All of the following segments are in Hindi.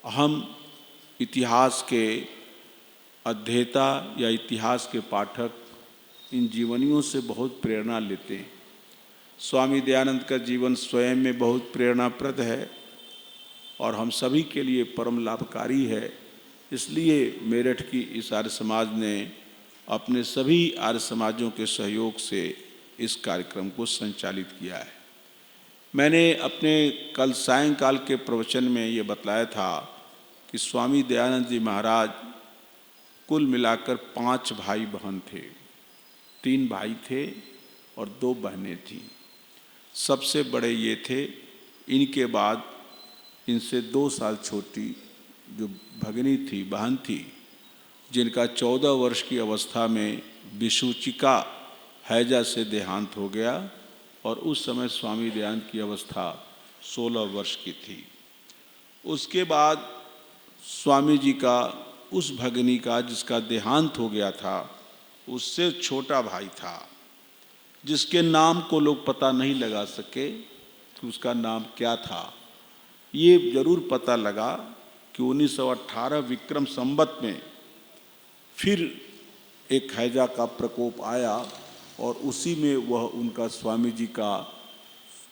हम इतिहास के अध्येता या इतिहास के पाठक इन जीवनियों से बहुत प्रेरणा लेते हैं। स्वामी दयानंद का जीवन स्वयं में बहुत प्रेरणाप्रद है और हम सभी के लिए परम लाभकारी है। इसलिए मेरठ की इस आर्य समाज ने अपने सभी आर्य समाजों के सहयोग से इस कार्यक्रम को संचालित किया है। मैंने अपने कल सायंकाल के प्रवचन में ये बतलाया था कि स्वामी दयानंद जी महाराज कुल मिलाकर 5 भाई बहन थे। 3 भाई थे और 2 बहनें थीं। सबसे बड़े ये थे। इनके बाद इनसे 2 साल छोटी जो भगिनी थी, बहन थी, जिनका 14 वर्ष की अवस्था में विसूचिका हैजा से देहांत हो गया और उस समय स्वामी दयानंद की अवस्था 16 वर्ष की थी। उसके बाद स्वामी जी का उस भगिनी का जिसका देहांत हो गया था, उससे छोटा भाई था जिसके नाम को लोग पता नहीं लगा सके कि उसका नाम क्या था। ये जरूर पता लगा कि 1918 विक्रम संवत में फिर एक हैजा का प्रकोप आया और उसी में वह उनका स्वामी जी का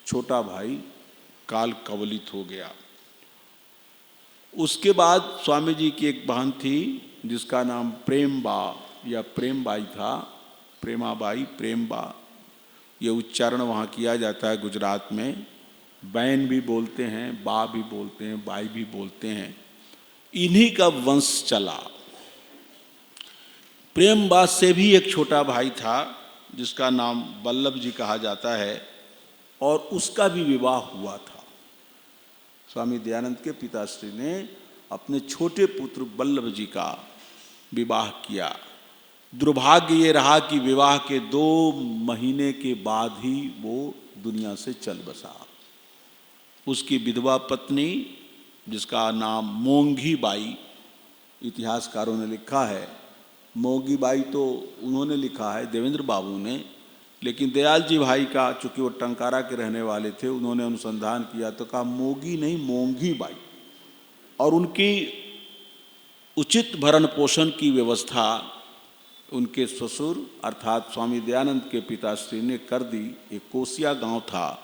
छोटा भाई काल कवलित हो गया। उसके बाद स्वामी जी की एक बहन थी जिसका नाम प्रेमबा या प्रेमबाई था। प्रेमाबाई, प्रेमबा, ये उच्चारण वहाँ किया जाता है गुजरात में। बैन भी बोलते हैं, बा भी बोलते हैं, बाई भी बोलते हैं। इन्हीं का वंश चला। प्रेमबा से भी एक छोटा भाई था जिसका नाम बल्लभ जी कहा जाता है और उसका भी विवाह हुआ था। स्वामी दयानंद के पिताश्री ने अपने छोटे पुत्र बल्लभ जी का विवाह किया। दुर्भाग्य ये रहा कि विवाह के 2 महीने के बाद ही वो दुनिया से चल बसा। उसकी विधवा पत्नी जिसका नाम मोंघी बाई, इतिहासकारों ने लिखा है, मोंघी बाई तो उन्होंने लिखा है देवेंद्र बाबू ने, लेकिन दयाल जी भाई का, चूँकि वो टंकारा के रहने वाले थे, उन्होंने अनुसंधान किया तो कहा मोगी नहीं मोंघी बाई। और उनकी उचित भरण पोषण की व्यवस्था उनके ससुर अर्थात स्वामी दयानंद के पिताश्री ने कर दी। एक कोसिया गांव था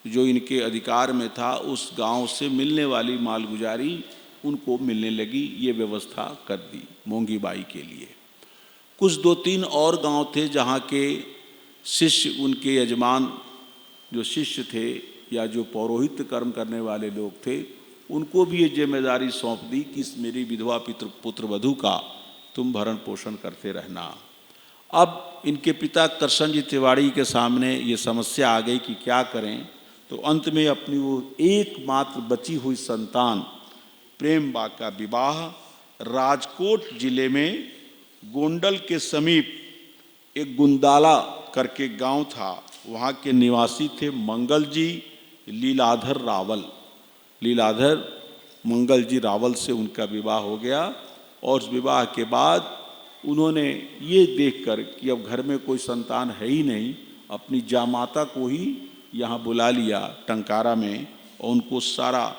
जो इनके अधिकार में था, उस गांव से मिलने वाली मालगुजारी उनको मिलने लगी। ये व्यवस्था कर दी मोंघी बाई के लिए। कुछ 2-3 और गांव थे जहाँ के शिष्य, उनके यजमान जो शिष्य थे या जो पौरोहित्य कर्म करने वाले लोग थे, उनको भी ये जिम्मेदारी सौंप दी कि मेरी विधवा पुत्र वधू का तुम भरण पोषण करते रहना। अब इनके पिता करशन जी तिवाड़ी के सामने ये समस्या आ गई कि क्या करें, तो अंत में अपनी वो एकमात्र बची हुई संतान प्रेमबा का विवाह राजकोट जिले में गोंडल के समीप एक गुंदाला करके गांव था, वहाँ के निवासी थे मंगल जी लीलाधर रावल। लीलाधर मंगल जी रावल से उनका विवाह हो गया और उस विवाह के बाद उन्होंने ये देखकर कि अब घर में कोई संतान है ही नहीं, अपनी जामाता को ही यहाँ बुला लिया टंकारा में और उनको सारा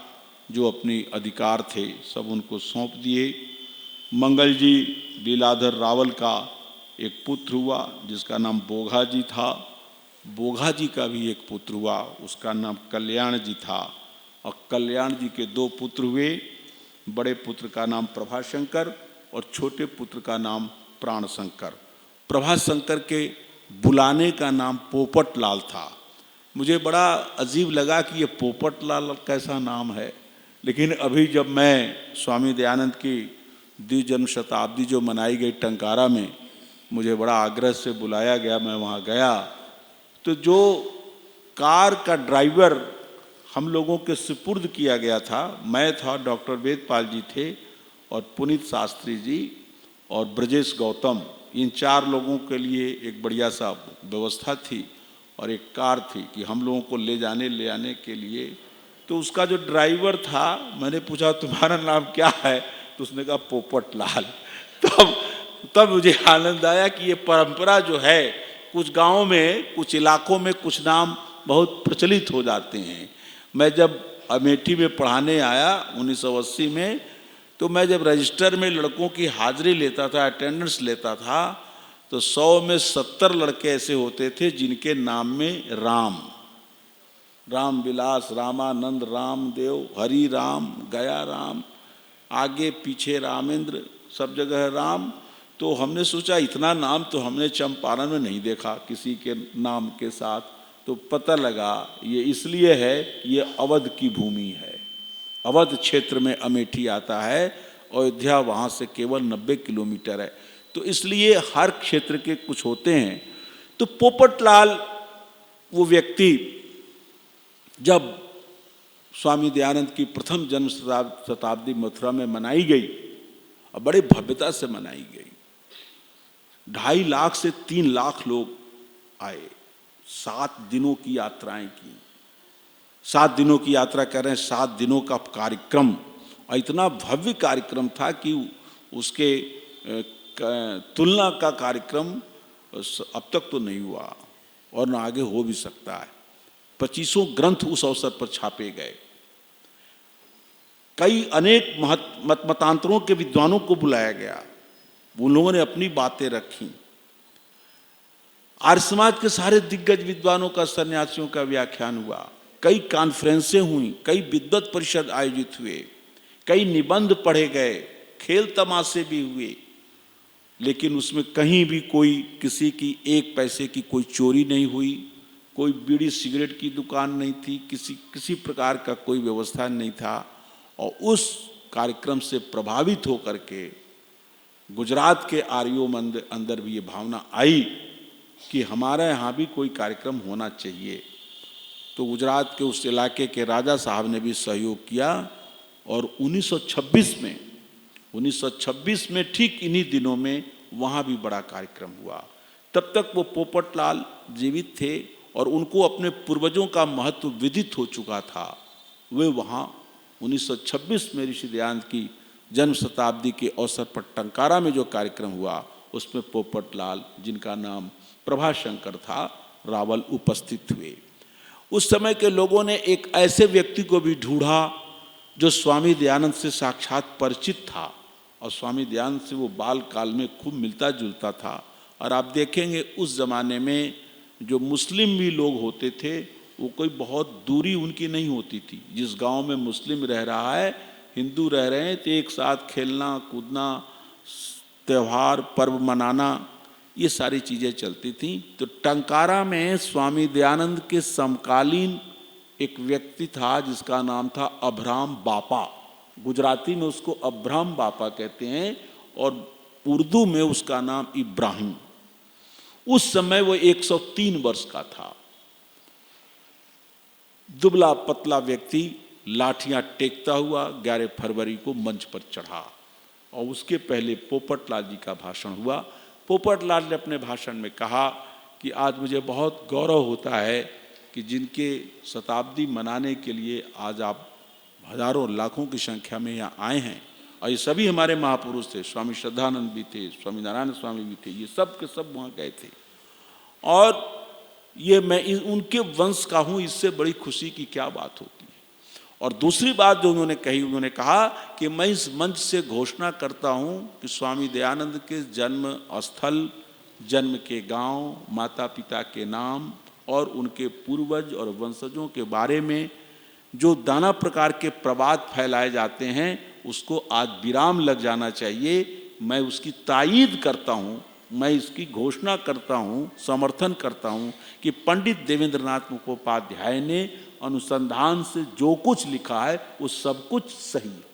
जो अपनी अधिकार थे सब उनको सौंप दिए। मंगल जी लीलाधर रावल का एक पुत्र हुआ जिसका नाम बोघा जी था। बोघा जी का भी एक पुत्र हुआ, उसका नाम कल्याण जी था। और कल्याण जी के 2 पुत्र हुए। बड़े पुत्र का नाम प्रभाशंकर और छोटे पुत्र का नाम प्राणशंकर। प्रभाशंकर के बुलाने का नाम पोपट लाल था। मुझे बड़ा अजीब लगा कि ये पोपट लाल कैसा नाम है, लेकिन अभी जब मैं स्वामी दयानंद की द्विजन्म शताब्दी जो मनाई गई टंकारा में, मुझे बड़ा आग्रह से बुलाया गया, मैं वहाँ गया तो जो कार का ड्राइवर हम लोगों के सुपुर्द किया गया था, मैं था, डॉक्टर वेदपाल जी थे और पुनीत शास्त्री जी और ब्रजेश गौतम, इन 4 लोगों के लिए एक बढ़िया सा व्यवस्था थी और एक कार थी कि हम लोगों को ले जाने ले आने के लिए। तो उसका जो ड्राइवर था, मैंने पूछा तुम्हारा नाम क्या है, तो उसने कहा पोपट लाल। तब मुझे आनंद आया कि ये परंपरा जो है कुछ गाँव में, कुछ इलाकों में कुछ नाम बहुत प्रचलित हो जाते हैं। मैं जब अमेठी में पढ़ाने आया 1980 में, तो मैं जब रजिस्टर में लड़कों की हाजिरी लेता था, अटेंडेंस लेता था, तो 100 में 70 लड़के ऐसे होते थे जिनके नाम में राम, राम विलास, रामानंद, रामदेव, हरि राम, गया राम, आगे पीछे रामेंद्र, सब जगह राम। तो हमने सोचा इतना नाम तो हमने चंपारण में नहीं देखा किसी के नाम के साथ। तो पता लगा ये इसलिए है कि ये अवध की भूमि है, अवध क्षेत्र में अमेठी आता है, अयोध्या वहाँ से केवल 90 किलोमीटर है। तो इसलिए हर क्षेत्र के कुछ होते हैं। तो पोपटलाल वो व्यक्ति जब स्वामी दयानंद की प्रथम जन्म शताब्दी मथुरा में मनाई गई और बड़े भव्यता से मनाई गई, 2.5 लाख से 3 लाख लोग आए, 7 दिनों की यात्राएं की। 7 दिनों की यात्रा कर रहे हैं, 7 दिनों का कार्यक्रम, और इतना भव्य कार्यक्रम था कि उसके तुलना का कार्यक्रम अब तक तो नहीं हुआ और न आगे हो भी सकता है। 25 ग्रंथ उस अवसर पर छापे गए। कई अनेक मतांतरों के विद्वानों को बुलाया गया, उन लोगों ने अपनी बातें रखी। आर्य समाज के सारे दिग्गज विद्वानों का, सन्यासियों का व्याख्यान हुआ, कई कॉन्फ्रेंसें हुई, कई विद्वत परिषद आयोजित हुए, कई निबंध पढ़े गए, खेल तमाशे भी हुए, लेकिन उसमें कहीं भी कोई किसी की 1 पैसे की कोई चोरी नहीं हुई, कोई बीड़ी सिगरेट की दुकान नहीं थी, किसी प्रकार का कोई व्यवस्था नहीं था। और उस कार्यक्रम से प्रभावित होकर के गुजरात के आर्यों में अंदर भी ये भावना आई कि हमारे यहाँ भी कोई कार्यक्रम होना चाहिए। तो गुजरात के उस इलाके के राजा साहब ने भी सहयोग किया और 1926 में ठीक इन्हीं दिनों में वहाँ भी बड़ा कार्यक्रम हुआ। तब तक वो पोपटलाल जीवित थे और उनको अपने पूर्वजों का महत्व विदित हो चुका था। वे वहाँ 1926 में ऋषि दयानंद की जन्म शताब्दी के अवसर पर टंकारा में जो कार्यक्रम हुआ उसमें पोपटलाल, जिनका नाम प्रभाशंकर था, रावल उपस्थित हुए। उस समय के लोगों ने एक ऐसे व्यक्ति को भी ढूंढा जो स्वामी दयानंद से साक्षात परिचित था और स्वामी दयानंद से वो बाल काल में खूब मिलता जुलता था। और आप देखेंगे उस ज़माने में जो मुस्लिम भी लोग होते थे वो कोई बहुत दूरी उनकी नहीं होती थी। जिस गांव में मुस्लिम रह रहा है, हिंदू रह रहे हैं, तो एक साथ खेलना कूदना, त्यौहार पर्व मनाना, ये सारी चीज़ें चलती थीं। तो टंकारा में स्वामी दयानंद के समकालीन एक व्यक्ति था जिसका नाम था अभराम बापा। गुजराती में उसको अभराम बापा कहते हैं और उर्दू में उसका नाम इब्राहिम। उस समय वो 103 वर्ष का था। दुबला पतला व्यक्ति लाठियां टेकता हुआ 11 फरवरी को मंच पर चढ़ा और उसके पहले पोपटलाल जी का भाषण हुआ। पोपटलाल ने अपने भाषण में कहा कि आज मुझे बहुत गौरव होता है कि जिनके शताब्दी मनाने के लिए आज आप हजारों लाखों की संख्या में यहाँ आए हैं, और ये सभी हमारे महापुरुष थे, स्वामी श्रद्धानंद भी थे, स्वामी नारायण स्वामी भी थे, ये सब के सब वहाँ गए थे और ये मैं उनके वंश का हूँ, इससे बड़ी खुशी की क्या बात होती है। और दूसरी बात जो उन्होंने कही, उन्होंने कहा कि मैं इस मंच से घोषणा करता हूँ कि स्वामी दयानंद के जन्म स्थल, जन्म के गांव, माता पिता के नाम और उनके पूर्वज और वंशजों के बारे में जो नाना प्रकार के प्रवाद फैलाए जाते हैं उसको आज विराम लग जाना चाहिए। मैं उसकी तायीद करता हूँ, मैं इसकी घोषणा करता हूँ, समर्थन करता हूँ कि पंडित देवेंद्रनाथ मुखोपाध्याय ने अनुसंधान से जो कुछ लिखा है वो सब कुछ सही है।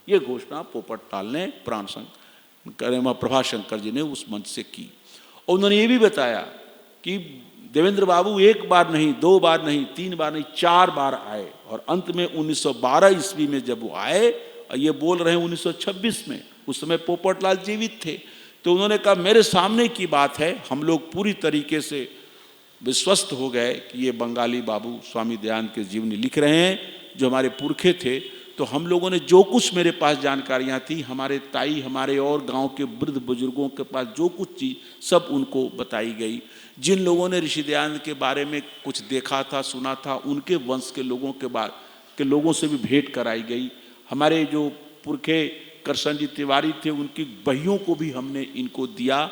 ये घोषणा पोपटलाल ने प्रभाशंकर जी ने उस मंच से की। और उन्होंने ये भी बताया कि देवेंद्र बाबू 1 बार नहीं, 2 बार नहीं, 3 बार नहीं, 4 बार आए और अंत में 1912 ईस्वी में जब वो आए, और ये बोल रहे हैं 1926 में, उस समय पोपटलाल जीवित थे, तो उन्होंने कहा मेरे सामने की बात है, हम लोग पूरी तरीके से विश्वस्त हो गए कि ये बंगाली बाबू स्वामी दयानंद के जीवनी लिख रहे हैं जो हमारे पुरखे थे। तो हम लोगों ने जो कुछ मेरे पास जानकारियां थी, हमारे ताई, हमारे और गांव के वृद्ध बुजुर्गों के पास जो कुछ चीज़ सब उनको बताई गई। जिन लोगों ने ऋषि दयानंद के बारे में कुछ देखा था, सुना था, उनके वंश के लोगों से भी भेंट कराई गई। हमारे जो पुरखे कृष्ण जी तिवारी थे, उनकी बहियों को भी हमने इनको दिया।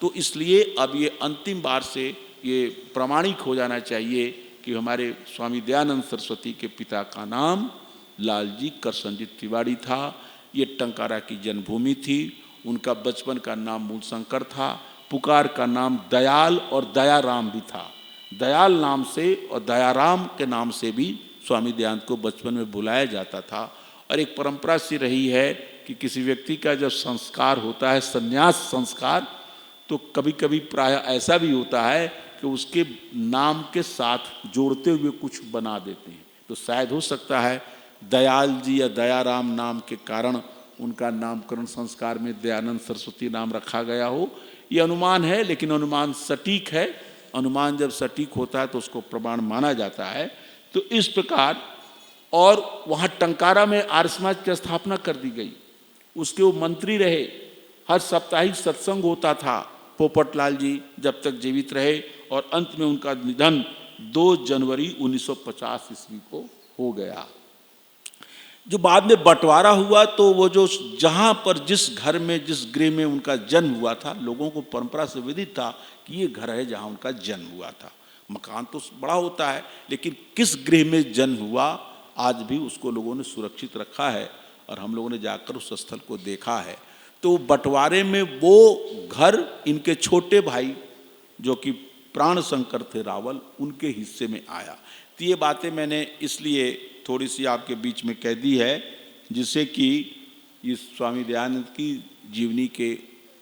तो इसलिए अब ये अंतिम बार से ये प्रमाणिक हो जाना चाहिए कि हमारे स्वामी दयानंद सरस्वती के पिता का नाम लालजी कृष्णजी तिवारी था। ये टंकारा की जन्मभूमि थी। उनका बचपन का नाम मूलशंकर था। पुकार का नाम दयाल और दयाराम भी था। दयाल नाम से और दयाराम के नाम से भी स्वामी दयानंद को बचपन में बुलाया जाता था। और एक परंपरा सी रही है कि किसी व्यक्ति का जब संस्कार होता है, संन्यास संस्कार, तो कभी कभी प्राय ऐसा भी होता है कि उसके नाम के साथ जोड़ते हुए कुछ बना देते हैं। तो शायद हो सकता है दयाल जी या दयाराम नाम के कारण उनका नामकरण संस्कार में दयानंद सरस्वती नाम रखा गया हो। ये अनुमान है, लेकिन अनुमान सटीक है। अनुमान जब सटीक होता है तो उसको प्रमाण माना जाता है। तो इस प्रकार, और वहाँ टंकारा में आर्य समाज की स्थापना कर दी गई। उसके वो मंत्री रहे। हर साप्ताहिक सत्संग होता था। पोपटलाल जी जब तक जीवित रहे, और अंत में उनका निधन 2 जनवरी 1950 ईस्वी को हो गया। जो बाद में बंटवारा हुआ, तो वो जो जहाँ पर जिस घर में जिस गृह में उनका जन्म हुआ था, लोगों को परंपरा से विदित था कि ये घर है जहाँ उनका जन्म हुआ था। मकान तो बड़ा होता है, लेकिन किस गृह में जन्म हुआ आज भी उसको लोगों ने सुरक्षित रखा है, और हम लोगों ने जाकर उस स्थल को देखा है। तो बंटवारे में वो घर इनके छोटे भाई जो कि प्राण शंकर थे रावल, उनके हिस्से में आया। तो ये बातें मैंने इसलिए थोड़ी सी आपके बीच में कह दी है, जिससे कि इस स्वामी दयानंद की जीवनी के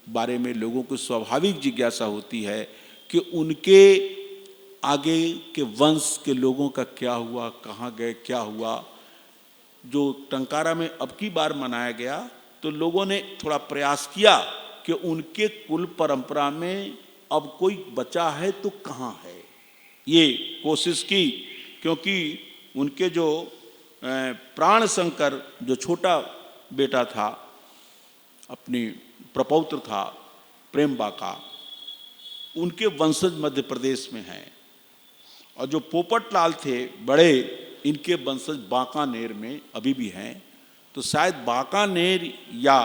बारे में लोगों को स्वाभाविक जिज्ञासा होती है कि उनके आगे के वंश के लोगों का क्या हुआ, कहाँ गए, क्या हुआ। जो टंकारा में अब की बार मनाया गया, तो लोगों ने थोड़ा प्रयास किया कि उनके कुल परंपरा में अब कोई बचा है तो कहाँ है, ये कोशिश की। क्योंकि उनके जो प्राण शंकर जो छोटा बेटा था, अपनी प्रपौत्र था प्रेमबा का, उनके वंशज मध्य प्रदेश में हैं। और जो पोपटलाल थे बड़े, इनके वंशज बांकानेर में अभी भी हैं। तो शायद बांकानेर या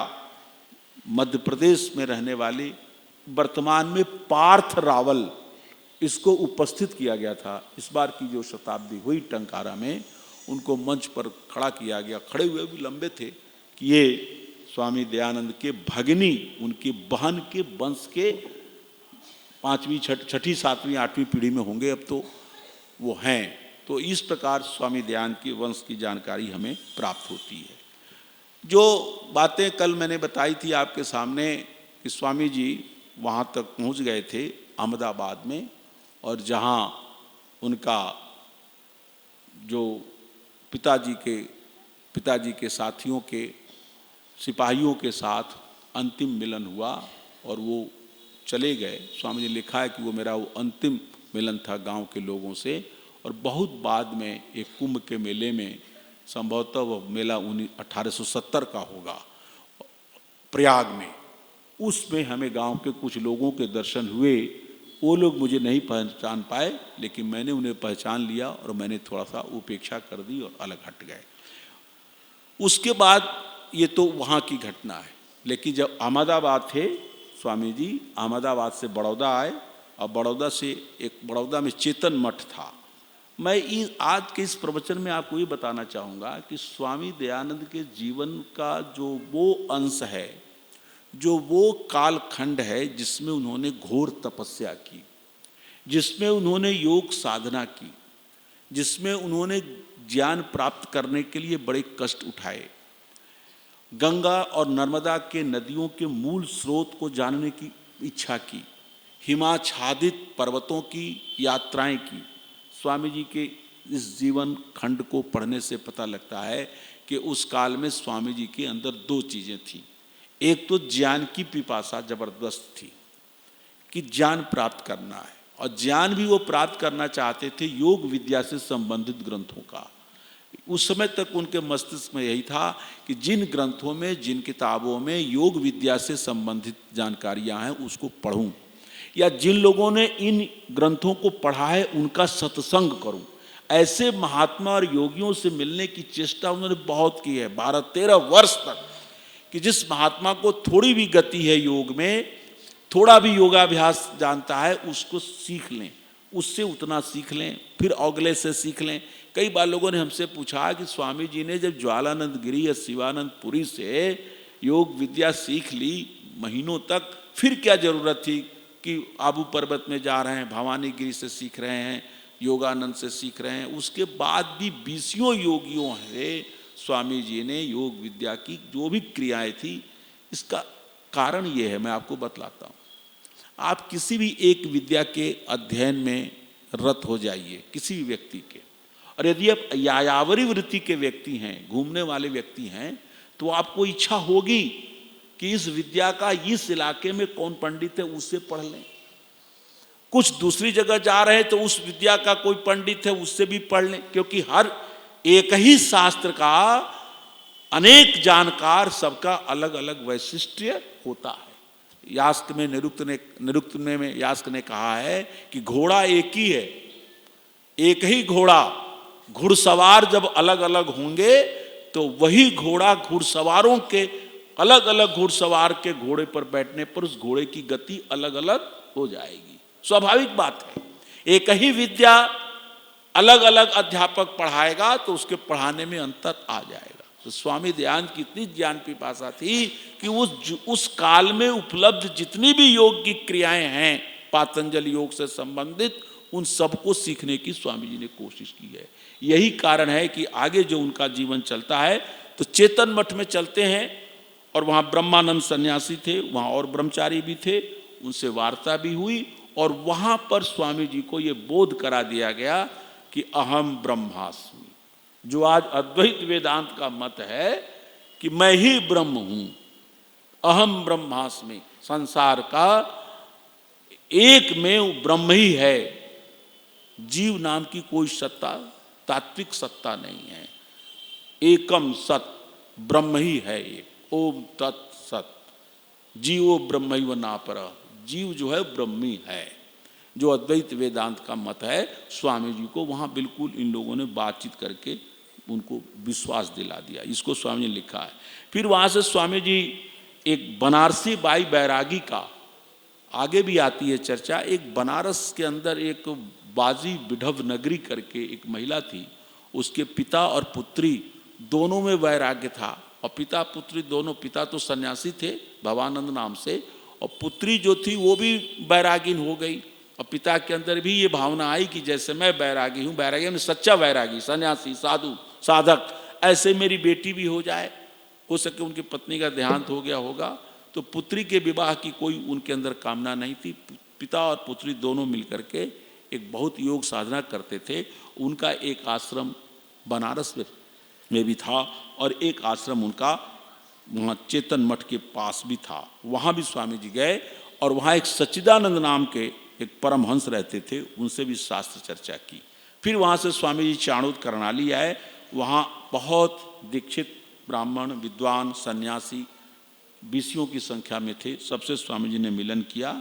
मध्य प्रदेश में रहने वाले वर्तमान में पार्थ रावल, इसको उपस्थित किया गया था। इस बार की जो शताब्दी हुई टंकारा में, उनको मंच पर खड़ा किया गया। खड़े हुए भी लंबे थे कि ये स्वामी दयानंद के भगिनी, उनकी बहन के वंश के 5वीं, 6ठी, 7वीं, 8वीं पीढ़ी में होंगे अब तो वो हैं। तो इस प्रकार स्वामी दयानंद के वंश की जानकारी हमें प्राप्त होती है। जो बातें कल मैंने बताई थी आपके सामने कि स्वामी जी वहाँ तक पहुँच गए थे अहमदाबाद में, और जहाँ उनका जो पिताजी के साथियों के सिपाहियों के साथ अंतिम मिलन हुआ और वो चले गए। स्वामी जी लिखा है कि वो मेरा वो अंतिम मिलन था गांव के लोगों से। और बहुत बाद में एक कुंभ के मेले में, संभवतः वो मेला 1870 का होगा प्रयाग में, उसमें हमें गांव के कुछ लोगों के दर्शन हुए। वो लोग मुझे नहीं पहचान पाए, लेकिन मैंने उन्हें पहचान लिया और मैंने थोड़ा सा उपेक्षा कर दी और अलग हट गए। उसके बाद ये तो वहाँ की घटना है। लेकिन जब अहमदाबाद थे स्वामी जी, अहमदाबाद से बड़ौदा आए, और बड़ौदा में चेतन मठ था। मैं आज के इस प्रवचन में आपको ये बताना चाहूँगा कि स्वामी दयानंद के जीवन का जो वो अंश है, जो वो कालखंड है जिसमें उन्होंने घोर तपस्या की, जिसमें उन्होंने योग साधना की, जिसमें उन्होंने ज्ञान प्राप्त करने के लिए बड़े कष्ट उठाए, गंगा और नर्मदा के नदियों के मूल स्रोत को जानने की इच्छा की, हिमाच्छादित पर्वतों की यात्राएं की। स्वामी जी के इस जीवन खंड को पढ़ने से पता लगता है कि उस काल में स्वामी जी के अंदर 2 चीज़ें थीं। एक तो ज्ञान की पिपासा जबरदस्त थी कि ज्ञान प्राप्त करना है, और ज्ञान भी वो प्राप्त करना चाहते थे योग विद्या से संबंधित ग्रंथों का। उस समय तक उनके मस्तिष्क में यही था कि जिन ग्रंथों में, जिन किताबों में योग विद्या से संबंधित जानकारियां हैं उसको पढ़ूं, या जिन लोगों ने इन ग्रंथों को पढ़ा है उनका सत्संग करूं। ऐसे महात्मा और योगियों से मिलने की चेष्टा उन्होंने बहुत की है, 12-13 वर्ष तक। कि जिस महात्मा को थोड़ी भी गति है योग में, थोड़ा भी योगाभ्यास जानता है, उसको सीख लें, उससे उतना सीख लें, फिर अगले से सीख लें। कई बार लोगों ने हमसे पूछा कि स्वामी जी ने जब ज्वालानंद गिरी या शिवानंद पुरी से योग विद्या सीख ली महीनों तक, फिर क्या जरूरत थी कि आबू पर्वत में जा रहे हैं, भवानी गिरी से सीख रहे हैं, योगानंद से सीख रहे हैं। उसके बाद भी 20 योगियों से स्वामी जी ने योग विद्या की जो भी क्रियाएं थी, इसका कारण ये है, मैं आपको बतलाता हूँ। आप किसी भी एक विद्या के अध्ययन में रत हो जाइए, किसी भी व्यक्ति के, और यदि आप यायावरी वृत्ति के व्यक्ति हैं, घूमने वाले व्यक्ति हैं, तो आपको इच्छा होगी कि इस विद्या का इस इलाके में कौन पंडित है उससे पढ़ लें। कुछ दूसरी जगह जा रहे हैं तो उस विद्या का कोई पंडित है उससे भी पढ़ लें, क्योंकि हर एक ही शास्त्र का अनेक जानकार, सबका अलग अलग वैशिष्ट्य होता है। यास्क में निरुक्त में यास्क ने कहा है कि घोड़ा एक ही है, एक ही घोड़ा, घुड़सवार जब अलग अलग होंगे तो वही घोड़ा घुड़सवारों के अलग अलग घुड़सवार के घोड़े पर बैठने पर उस घोड़े की गति अलग अलग हो जाएगी। स्वाभाविक बात है। एक ही विद्या अलग अलग अध्यापक पढ़ाएगा तो उसके पढ़ाने में अंतर आ जाएगा। तो स्वामी दयानंद की इतनी ज्ञान पिपासा थी कि उस काल में उपलब्ध जितनी भी योग की क्रियाएं हैं पातंजलि योग से संबंधित, उन सबको सीखने की स्वामी जी ने कोशिश की है। यही कारण है कि आगे जो उनका जीवन चलता है तो चेतन मठ में चलते हैं, और वहाँ ब्रह्मानंद सन्यासी थे, वहाँ और ब्रह्मचारी भी थे, उनसे वार्ता भी हुई, और वहाँ पर स्वामी जी को ये बोध करा दिया गया कि अहम ब्रह्मास्मि, जो आज अद्वैत वेदांत का मत है कि मैं ही ब्रह्म हूँ, अहम ब्रह्मास्मि, संसार का एक में ब्रह्म ही है, जीव नाम की कोई सत्ता, तात्विक सत्ता नहीं है, एकम सत, ब्रह्म ही है एक, ओम तत् सत, जीवो ब्रह्मैव नापरः, जीव जो है ब्रह्मी है, जो अद्वैत वेदांत का मत है। स्वामी जी को वहाँ बिल्कुल इन लोगों ने बातचीत करके उनको विश्वास दिला दिया, इसको स्वामी जी ने लिखा है। फिर वहाँ से स्वामी जी एक बनारसी बाई बैरागी का, आगे भी आती है चर्चा, एक बनारस के अंदर एक बाजी बिढ़व नगरी करके एक महिला थी, उसके पिता और पुत्री दोनों में वैराग्य था, और पिता पुत्री दोनों, पिता तो सन्यासी थे भवानंद नाम से, और पुत्री जो थी वो भी बैरागीन हो गई, और पिता के अंदर भी ये भावना आई कि जैसे मैं बैरागी हूँ, बैरागी में सच्चा बैरागी, सन्यासी, साधु, साधक, ऐसे मेरी बेटी भी हो जाए, हो सके उनकी पत्नी का देहांत हो गया होगा। तो पुत्री के विवाह की कोई उनके अंदर कामना नहीं थी। पिता और पुत्री दोनों मिलकर के एक बहुत योग साधना करते थे। उनका एक आश्रम बनारस में भी था, और एक आश्रम उनका वहाँ चेतन मठ के पास भी था, वहाँ भी स्वामी जी गए, और वहाँ एक सच्चिदानंद नाम के एक परमहंस रहते थे, उनसे भी शास्त्र चर्चा की। फिर वहाँ से स्वामी जी चाणूर करनाली आए, वहाँ बहुत दीक्षित ब्राह्मण, विद्वान, सन्यासी 20 की संख्या में थे, सबसे स्वामी जी ने मिलन किया।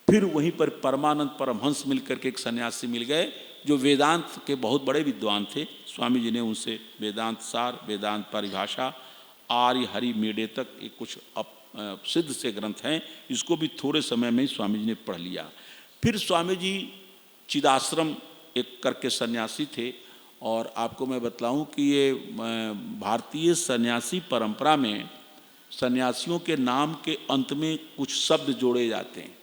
फिर वहीं पर परमानंद परमहंस मिलकर के एक सन्यासी मिल गए जो वेदांत के बहुत बड़े विद्वान थे। स्वामी जी ने उनसे वेदांत सार, वेदांत परिभाषा, आर्य हरि मेडे तक एक कुछ सिद्ध से ग्रंथ हैं, इसको भी थोड़े समय में ही स्वामी जी ने पढ़ लिया। फिर स्वामी जी चिदाश्रम एक करके सन्यासी थे, और आपको मैं बतलाऊं कि ये भारतीय सन्यासी परंपरा में सन्यासियों के नाम के अंत में कुछ शब्द जोड़े जाते हैं।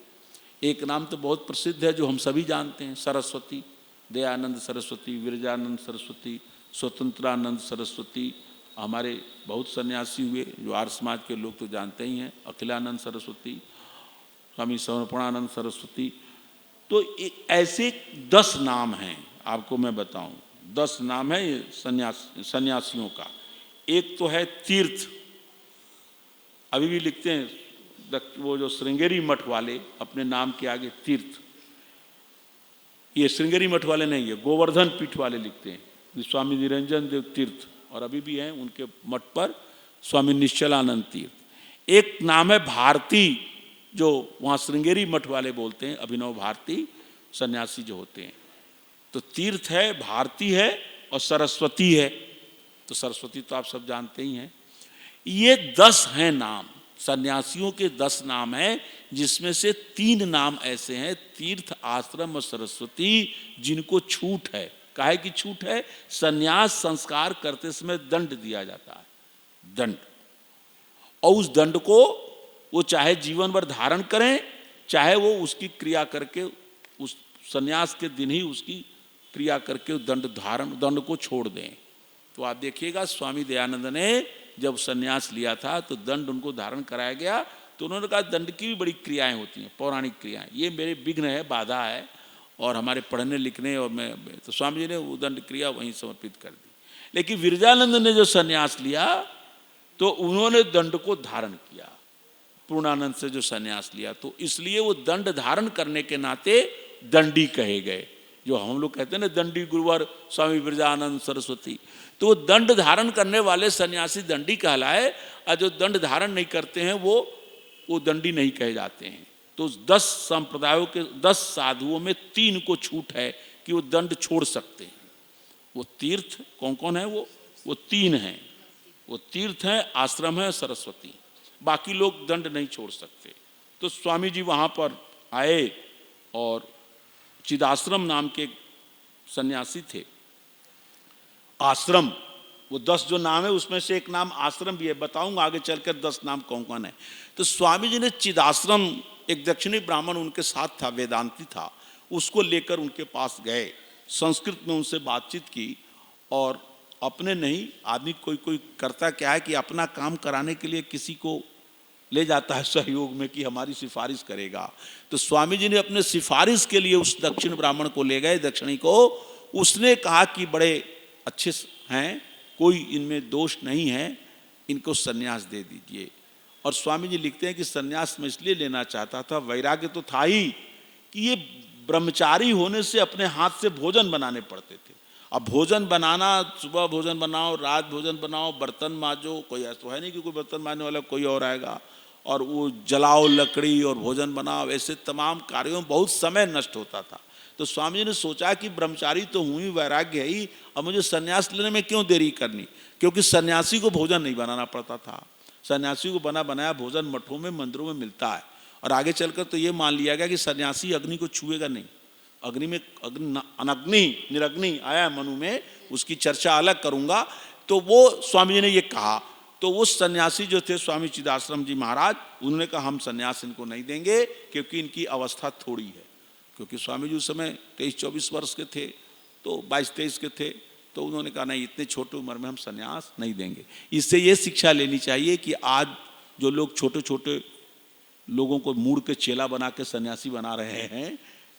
एक नाम तो बहुत प्रसिद्ध है जो हम सभी जानते हैं, सरस्वती, दयानंद सरस्वती, विरजानंद सरस्वती, स्वतंत्रानंद सरस्वती। हमारे बहुत सन्यासी हुए जो आर्य समाज के लोग तो जानते ही हैं, अखिलानंद सरस्वती, स्वामी समर्पणानंद सरस्वती। तो ऐसे 10 नाम हैं, आपको मैं बताऊं, 10 नाम है सन्यासियों का। एक तो है तीर्थ, अभी भी लिखते हैं वो जो श्रृंगेरी मठ वाले अपने नाम के आगे तीर्थ, ये श्रृंगेरी मठ वाले नहीं है, गोवर्धन पीठ वाले लिखते हैं स्वामी निरंजन देव तीर्थ, और अभी भी हैं उनके मठ पर स्वामी निश्चलानंद तीर्थ। एक नाम है भारती, जो वहाँ श्रृंगेरी मठ वाले बोलते हैं, अभिनव भारती सन्यासी जो होते हैं। तो तीर्थ है, भारती है, और सरस्वती है। तो सरस्वती तो आप सब जानते ही हैं। ये 10 हैं नाम, सन्यासियों के 10 नाम हैं, जिसमें से 3 नाम ऐसे हैं, तीर्थ, आश्रम और सरस्वती, जिनको छूट है। काहे की छूट है? सन्यास संस्कार करते समय दंड दिया जाता है, दंड, और उस दंड को वो चाहे जीवन भर धारण करें, चाहे वो उसकी क्रिया करके उस सन्यास के दिन ही उसकी क्रिया करके दंड को छोड़ दें। तो आप देखिएगा स्वामी दयानंद ने जब सन्यास लिया था तो दंड उनको धारण कराया गया, तो उन्होंने कहा दंड की भी बड़ी क्रियाएं होती हैं, पौराणिक क्रियाएं, ये मेरे विघ्न है, बाधा है और हमारे पढ़ने लिखने, और मैं तो स्वामी जी ने वो दंड क्रिया वहीं समर्पित कर दी। लेकिन विरजानंद ने जो सन्यास लिया तो उन्होंने दंड को धारण किया, पूर्णानंद से जो सन्यास लिया, तो इसलिए वो दंड धारण करने के नाते दंडी कहे गए। जो हम लोग कहते हैं ना दंडी गुरुवर स्वामी विरजानंद सरस्वती, तो वो दंड धारण करने वाले सन्यासी दंडी कहलाए, और जो दंड धारण नहीं करते हैं वो दंडी नहीं कहे जाते हैं। तो 10 संप्रदायों के 10 साधुओं में 3 को छूट है कि वो दंड छोड़ सकते हैं। वो तीर्थ कौन कौन है? वो 3 हैं, वो तीर्थ हैं, आश्रम है, सरस्वती, बाकी लोग दंड नहीं छोड़ सकते। तो स्वामी जी वहाँ पर आए और चिदाश्रम नाम के सन्यासी थे। आश्रम, वो 10 जो नाम है उसमें से एक नाम आश्रम भी है, बताऊंगा आगे चलकर 10 नाम कौन कौन है। तो स्वामी जी ने चिदाश्रम, एक दक्षिणी ब्राह्मण उनके साथ था, वेदांती था, उसको लेकर उनके पास गए, संस्कृत में उनसे बातचीत की, और अपने नहीं, आदमी कोई कोई करता क्या है कि अपना काम कराने के लिए किसी को ले जाता है सहयोग में कि हमारी सिफारिश करेगा। तो स्वामी जी ने अपने सिफारिश के लिए उस दक्षिण ब्राह्मण को ले गए, दक्षिणी को। उसने कहा कि बड़े अच्छे हैं, कोई इनमें दोष नहीं है, इनको सन्यास दे दीजिए। और स्वामी जी लिखते हैं कि सन्यास मैं इसलिए लेना चाहता था, वैराग्य तो था ही कि ये ब्रह्मचारी होने से अपने हाथ से भोजन बनाने पड़ते थे। अब भोजन बनाना, सुबह भोजन बनाओ, रात भोजन बनाओ, बर्तन मांजो, कोई ऐसा है नहीं कि कोई बर्तन मांजने वाला कोई और आएगा, और वो जलाओ लकड़ी और भोजन बनाओ, ऐसे तमाम कार्यों में बहुत समय नष्ट होता था। तो स्वामी जी ने सोचा कि ब्रह्मचारी तो हूँ ही, वैराग्य है ही, अब मुझे सन्यास लेने में क्यों देरी करनी, क्योंकि सन्यासी को भोजन नहीं बनाना पड़ता था। सन्यासी को बना बनाया भोजन मठों में, मंदिरों में मिलता है। और आगे चलकर तो ये मान लिया गया कि सन्यासी अग्नि को छुएगा नहीं, अग्नि में अनग्नि निरग्नि आया मनु में, उसकी चर्चा अलग करूंगा। तो वो स्वामी जी ने ये कहा, तो वो सन्यासी जो थे स्वामी चिदाश्रम जी महाराज, उन्होंने कहा हम सन्यास इनको नहीं देंगे क्योंकि इनकी अवस्था थोड़ी है। क्योंकि स्वामी जी उस समय 23-24 वर्ष के थे, तो 22-23 के थे, तो उन्होंने कहा नहीं, इतने छोटे उम्र में हम सन्यास नहीं देंगे। इससे ये शिक्षा लेनी चाहिए कि आज जो लोग छोटे छोटे लोगों को मूड़ के चेला बना के सन्यासी बना रहे हैं,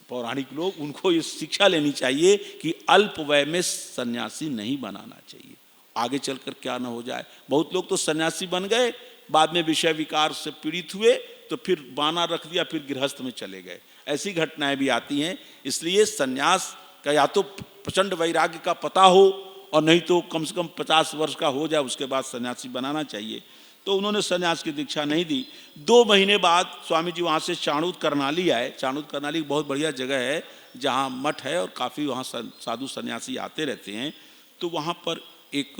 पौराणिक लोग, उनको ये शिक्षा लेनी चाहिए कि अल्प वय में सन्यासी नहीं बनाना चाहिए, आगे चलकर क्या ना हो जाए। बहुत लोग तो सन्यासी बन गए, बाद में विषय विकार से पीड़ित हुए, तो फिर बाना रख दिया, फिर गृहस्थ में चले गए, ऐसी घटनाएं भी आती हैं। इसलिए सन्यास का या तो प्रचंड वैराग्य का पता हो, और नहीं तो कम से कम 50 वर्ष का हो जाए, उसके बाद सन्यासी बनाना चाहिए। तो उन्होंने सन्यास की दीक्षा नहीं दी। 2 महीने बाद स्वामी जी वहाँ से चाणूद करनाली आए। चाणूद करनाली बहुत बढ़िया जगह है जहाँ मठ है और काफ़ी वहाँ साधु सन्यासी आते रहते हैं। तो वहाँ पर एक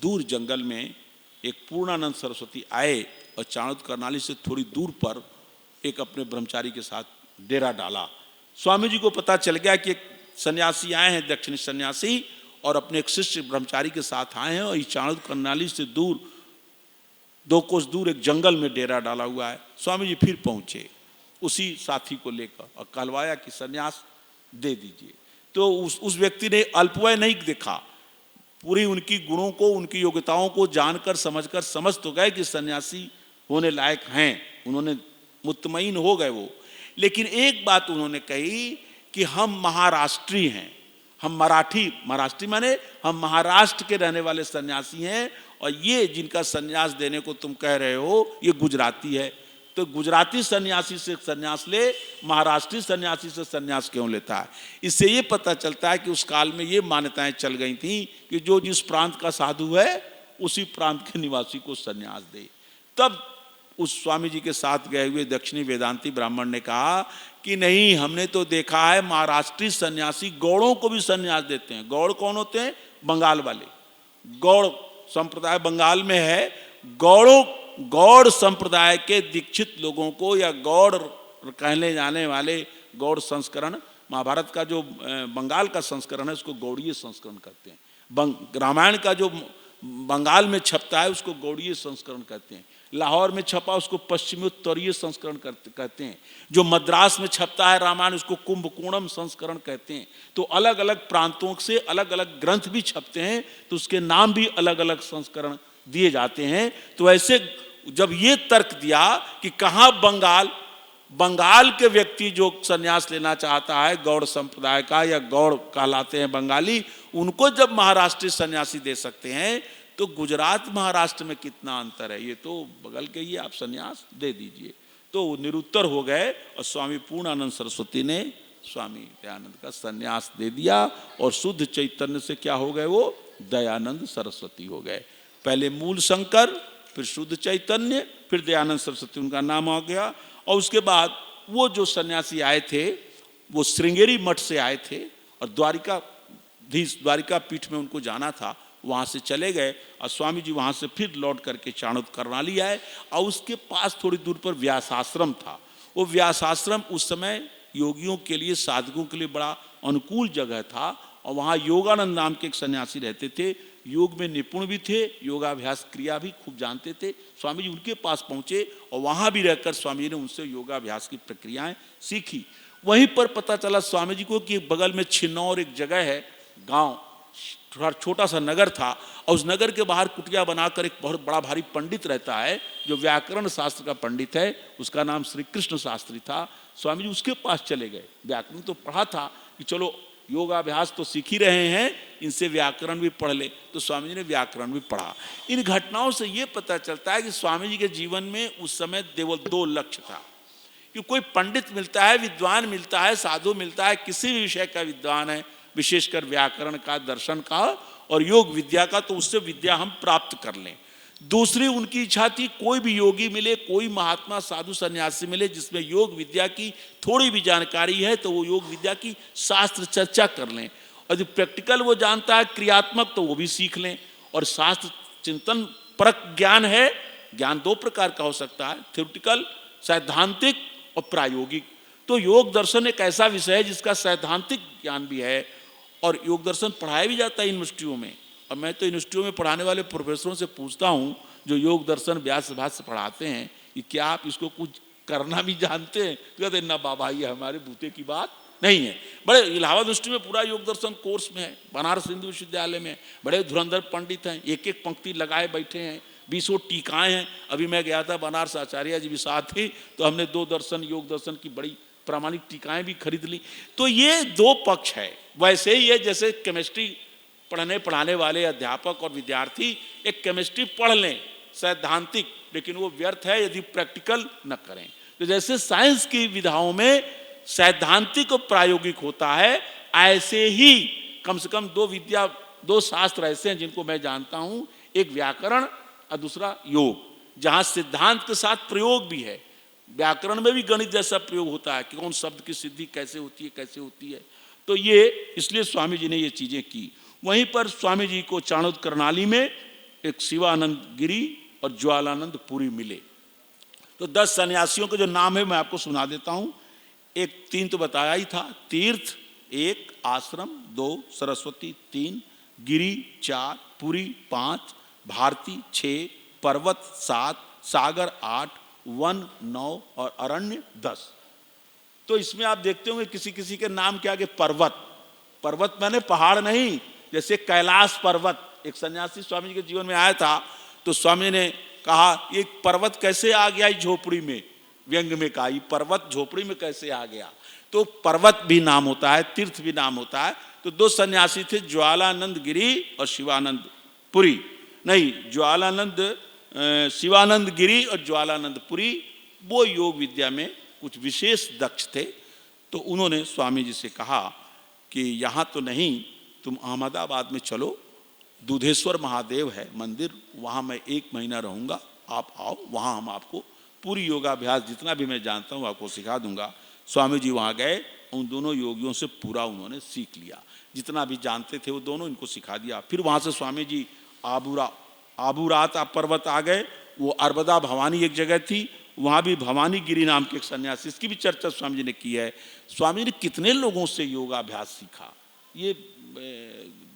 दूर जंगल में एक पूर्णानंद सरस्वती आए, और चाणूद करनाली से थोड़ी दूर पर एक अपने ब्रह्मचारी के साथ डेरा डाला। स्वामी जी को पता चल गया कि एक सन्यासी आए हैं, दक्षिणी सन्यासी, और अपने एक शिष्य ब्रह्मचारी के साथ आए हैं, और इस चाणूद करनाली से दूर 2 कोस दूर एक जंगल में डेरा डाला हुआ है। स्वामी जी फिर पहुँचे उसी साथी को लेकर और कहलवाया कि सन्यास दे दीजिए। तो उस व्यक्ति ने अल्पवय नहीं देखा, पूरी उनकी गुणों को, उनकी योग्यताओं को जानकर समझकर समझ तो गए कि सन्यासी होने लायक हैं, उन्होंने मुतमईन हो गए वो। लेकिन एक बात उन्होंने कही कि हम महाराष्ट्री हैं, हम महाराष्ट्री माने हम महाराष्ट्र के रहने वाले सन्यासी हैं, और ये जिनका सन्यास देने को तुम कह रहे हो ये गुजराती है। तो गुजराती सन्यासी से सन्यास ले, महाराष्ट्री सन्यासी से सन्यास क्यों लेता है? इससे ये पता चलता है कि उस काल में ये मान्यताएं चल गई थी कि जो जिस प्रांत का साधु है उसी प्रांत के निवासी को सन्यास दे। तब उस स्वामी जी के साथ गए हुए दक्षिणी वेदांती ब्राह्मण ने कहा कि नहीं, हमने तो देखा है महाराष्ट्री सन्यासी गौड़ों को भी सन्यास देते हैं। गौड़ कौन होते हैं? बंगाल वाले। गौड़ संप्रदाय बंगाल में है, गौड़ संप्रदाय के दीक्षित लोगों को, या गौड़ कहने जाने वाले, गौड़ संस्करण, महाभारत का जो बंगाल का संस्करण है उसको गौड़ीय संस्करण कहते हैं। रामायण का जो बंगाल में छपता है उसको गौड़ीय संस्करण कहते हैं। लाहौर में छपा उसको पश्चिमोत्तरीय संस्करण कहते हैं। जो मद्रास में छपता है रामायण उसको कुंभकोणम संस्करण कहते हैं। तो अलग अलग प्रांतों से अलग अलग ग्रंथ भी छपते हैं, तो उसके नाम भी अलग अलग संस्करण दिए जाते हैं। तो ऐसे जब ये तर्क दिया कि कहाँ बंगाल के व्यक्ति जो संन्यास लेना चाहता है गौड़ संप्रदाय का, या गौड़ कहलाते हैं बंगाली, उनको जब महाराष्ट्रीय सन्यासी दे सकते हैं, तो गुजरात महाराष्ट्र में कितना अंतर है, ये तो बगल के ही, आप सन्यास दे दीजिए। तो निरुत्तर हो गए और स्वामी पूर्णानंद सरस्वती ने स्वामी दयानंद का सन्यास दे दिया और शुद्ध चैतन्य से क्या हो गए, वो दयानंद सरस्वती हो गए। पहले मूल शंकर, फिर शुद्ध चैतन्य, फिर दयानंद सरस्वती उनका नाम आ गया। और उसके बाद वो जो सन्यासी आए थे वो श्रृंगेरी मठ से आए थे और द्वारिका पीठ में उनको जाना था, वहाँ से चले गए और स्वामी जी वहाँ से फिर लौट करके चाणूर करनाली आए। और उसके पास थोड़ी दूर पर व्यासाश्रम था। वो व्यासाश्रम उस समय योगियों के लिए, साधकों के लिए बड़ा अनुकूल जगह था। और वहाँ योगानंद नाम के एक सन्यासी रहते थे, योग में निपुण भी थे, योगाभ्यास क्रिया भी खूब जानते थे। स्वामी जी उनके पास पहुँचे और वहाँ भी रहकर स्वामी जी ने उनसे योगाभ्यास की प्रक्रियाएं सीखी। वहीं पर पता चला स्वामी जी को कि बगल में छिन्नौर एक जगह है, गांव, छोटा सा नगर था, और उस नगर के बाहर कुटिया बनाकर एक बहुत बड़ा भारी पंडित रहता है जो व्याकरण शास्त्र का पंडित है, उसका नाम श्री कृष्ण शास्त्री था। स्वामी जी उसके पास चले गए। व्याकरण तो पढ़ा था कि चलो योगाभ्यास तो सीख ही रहे हैं, इनसे व्याकरण भी पढ़ ले, तो स्वामी जी ने व्याकरण भी पढ़ा। इन घटनाओं से ये पता चलता है कि स्वामी जी के जीवन में उस समय केवल दो लक्ष्य था कि कोई पंडित मिलता है, विद्वान मिलता है, साधु मिलता है, किसी भी विषय का विद्वान है, विशेषकर व्याकरण का, दर्शन का और योग विद्या का, तो उससे विद्या हम प्राप्त कर लें। दूसरी उनकी इच्छा थी कोई भी योगी मिले, कोई महात्मा साधु सन्यासी मिले जिसमें योग विद्या की थोड़ी भी जानकारी है, तो वो योग विद्या की शास्त्र चर्चा कर लें। और जो प्रैक्टिकल वो जानता है, क्रियात्मक, तो वो भी सीख लें। और शास्त्र चिंतन परक ज्ञान है, ज्ञान दो प्रकार का हो सकता है, थ्योरेटिकल सैद्धांतिक और प्रायोगिक। तो योग दर्शन एक ऐसा विषय है जिसका सैद्धांतिक ज्ञान भी है और योग दर्शन पढ़ाया भी जाता है यूनिवर्सिटियों में। और मैं तो यूनिवर्सिटियों में पढ़ाने वाले प्रोफेसरों से पूछता हूँ जो योग दर्शन व्यास भाष्य पढ़ाते हैं कि क्या आप इसको कुछ करना भी जानते हैं? तो कहते ना बाबा, ये हमारे बूते की बात नहीं है। बड़े इलाहाबाद यूनिवर्सिटी में पूरा योग दर्शन कोर्स में है, बनारस हिंदू विश्वविद्यालय में बड़े धुरंधर पंडित हैं, एक एक पंक्ति लगाए बैठे हैं, 20 टीकाएँ हैं। अभी मैं गया था बनारस, आचार्य जी भी साथ थी, तो हमने दो दर्शन, योग दर्शन की बड़ी प्रामाणिक टीकाएँ भी खरीद ली। तो ये दो पक्ष है। वैसे ही है जैसे केमिस्ट्री पढ़ाने वाले अध्यापक और विद्यार्थी एक केमिस्ट्री पढ़ लें सैद्धांतिक, लेकिन वो व्यर्थ है यदि प्रैक्टिकल न करें। तो जैसे साइंस की विधाओं में सैद्धांतिक और प्रायोगिक होता है, ऐसे ही कम से कम दो शास्त्र ऐसे हैं जिनको मैं जानता हूं, एक व्याकरण और दूसरा योग, जहां सिद्धांत के साथ प्रयोग भी है। व्याकरण में भी गणित जैसा प्रयोग होता है कि कौन शब्द की सिद्धि कैसे होती है। तो ये इसलिए स्वामी जी ने ये चीजें की। वहीं पर स्वामी जी को चाणूर करनाली में एक शिवानंद गिरी और ज्वालानंद पुरी मिले। तो 10 सन्यासियों के जो नाम है मैं आपको सुना देता हूं। एक 3 तो बताया ही था, तीर्थ 1, आश्रम 2, सरस्वती 3, गिरी 4, पुरी 5, भारती 6, पर्वत 7, सागर 8, वन 9 और अरण्य 10। तो इसमें आप देखते होंगे किसी किसी के नाम के आगे पर्वत मैंने पहाड़ नहीं, जैसे कैलाश पर्वत। एक सन्यासी स्वामी जी के जीवन में आया था, तो स्वामी ने कहा ये पर्वत कैसे आ गया झोपड़ी में, व्यंग में कहा ये पर्वत झोपड़ी में कैसे आ गया। तो पर्वत भी नाम होता है, तीर्थ भी नाम होता है। तो 2 सन्यासी थे, ज्वालानंद गिरी और शिवानंद पुरी, नहीं शिवानंद गिरी और ज्वालानंद पुरी। वो योग विद्या में कुछ विशेष दक्ष थे। तो उन्होंने स्वामी जी से कहा कि यहाँ तो नहीं, तुम अहमदाबाद में चलो, दूधेश्वर महादेव है मंदिर, वहाँ मैं 1 महीना रहूँगा, आप आओ, वहाँ हम आपको पूरी योगाभ्यास जितना भी मैं जानता हूँ आपको सिखा दूंगा। स्वामी जी वहाँ गए, उन दोनों योगियों से पूरा उन्होंने सीख लिया, जितना भी जानते थे वो दोनों इनको सिखा दिया। फिर वहाँ से स्वामी जी आबूरा आबूरात पर्वत आ गए, वो अरबदा भवानी एक जगह थी, वहाँ भी भवानी गिरी नाम के एक सन्यासी, इसकी भी चर्चा स्वामी जी ने की है। स्वामी जी ने कितने लोगों से योगाभ्यास सीखा, ये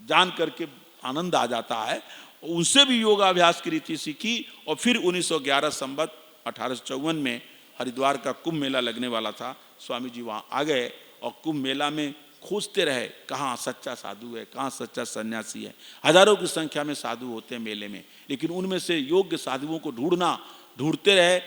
जान करके आनंद आ जाता है। उनसे भी योगाभ्यास की रीति सीखी और फिर 1911 संवत 1854 में हरिद्वार का कुंभ मेला लगने वाला था। स्वामी जी वहाँ आ गए और कुंभ मेला में खोजते रहे कहाँ सच्चा साधु है, कहाँ सच्चा सन्यासी है। हजारों की संख्या में साधु होते हैं मेले में, लेकिन उनमें से योग्य साधुओं को ढूंढते रहे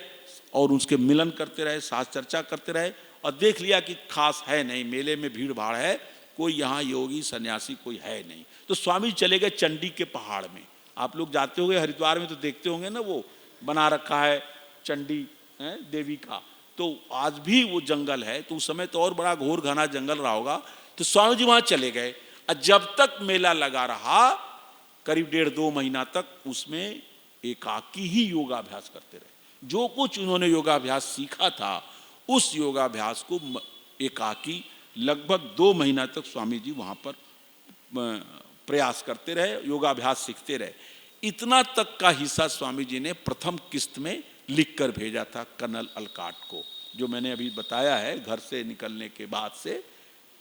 और उसके मिलन करते रहे, साथ चर्चा करते रहे और देख लिया कि खास है नहीं, मेले में भीड़ भाड़ है, कोई यहाँ योगी सन्यासी कोई है नहीं। तो स्वामी चले गए चंडी के पहाड़ में। आप लोग जाते होंगे हरिद्वार में तो देखते होंगे ना, वो बना रखा है चंडी देवी का, तो आज भी वो जंगल है, तो उस समय तो और बड़ा घोर घना जंगल रहा होगा। तो स्वामी जी वहाँ चले गए और जब तक मेला लगा रहा, करीब 1.5-2 महीना तक उसमें एकाकी ही योगाभ्यास करते रहे। जो कुछ उन्होंने योगाभ्यास सीखा था उस योगाभ्यास को एकाकी लगभग 2 महीना तक स्वामी जी वहाँ पर प्रयास करते रहे, योगाभ्यास सीखते रहे। इतना तक का हिस्सा स्वामी जी ने प्रथम किस्त में लिख कर भेजा था कर्नल अलकाट को, जो मैंने अभी बताया है, घर से निकलने के बाद से,